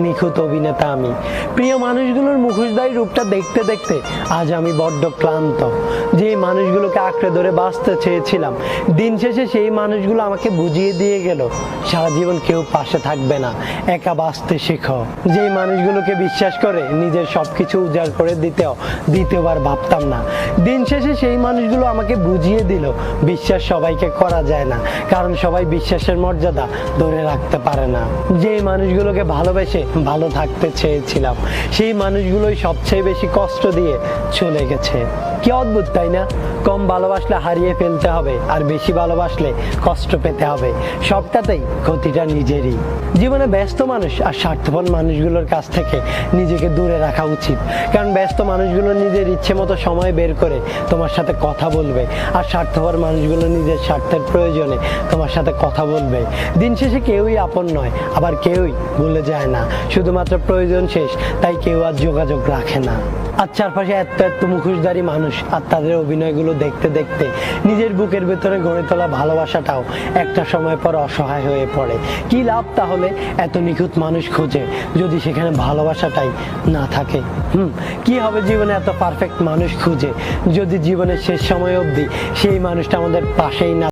নিখুঁত অভিনেতা আমি। প্রিয় মানুষগুলোর মুখোশধারী রূপটা দেখতে দেখতে আজ আমি বড্ড ক্লান্ত। যে মানুষগুলোকে আঁকড়ে ধরে বাঁচতে চেয়েছিলাম, দিন শেষে সেই মানুষগুলো আমাকে বুঝিয়ে দিয়ে গেল সারা জীবন কেউ পাশে থাকবে না, একা বাঁচতে শেখো। যেই মানুষগুলোকে বিশ্বাস করে নিজের সবকিছু উজাড় করে দ্বিতীয়বার ভাবতাম না, দিন শেষে সেই মানুষগুলো আমাকে বুঝিয়ে দিল বিশ্বাস সবাইকে করা যায় না, কারণ সবাই বিশ্বাসের মর্যাদা ধরে রাখতে পারে না। যেই মানুষগুলোকে ভালোবেসে ভালো থাকতে চেয়েছিলাম, সেই মানুষগুলোই সবচেয়ে বেশি কষ্ট দিয়ে চলে গেছে। কি অদ্ভুত তাই না? কম ভালোবাসলে হারিয়ে ফেলতে হবে, আর বেশি ভালোবাসলে কষ্ট পেতে হবে। সবটাতেই ক্ষতিটা নিজেরই। জীবনে ব্যস্ত মানুষ আর স্বার্থপর মানুষগুলোর কাছ থেকে নিজেকে দূরে রাখা উচিত, কারণ ব্যস্ত মানুষগুলো নিজের ইচ্ছে মতো সময় বের করে তোমার সাথে কথা বলবে, আর স্বার্থপর মানুষগুলো নিজের স্বার্থের প্রয়োজনে তোমার সাথে কথা বলবে। দিন শেষে কেউই আপন নয়, আবার কেউই ভুলে যায় না। শুধুমাত্র প্রয়োজন শেষ, তাই কেউ আর যোগাযোগ রাখে না। আর চারপাশে এত মুখোশধারী মানুষ, আর তাদের অভিনয়গুলো দেখতে দেখতে নিজের বুকের ভেতরে গড়ে তোলা ভালোবাসাটাও একটা সময় পর অসহায় হয়ে পড়ে। কি লাভ তাহলে এত নিখুঁত মানুষ খুঁজে, যদি সেখানে ভালোবাসাটাই না থাকে? কি হবে জীবনে এত পারফেক্ট মানুষ খুঁজে, যদি জীবনের শেষ সময় অবধি সেই মানুষটা আমাদের পাশেই না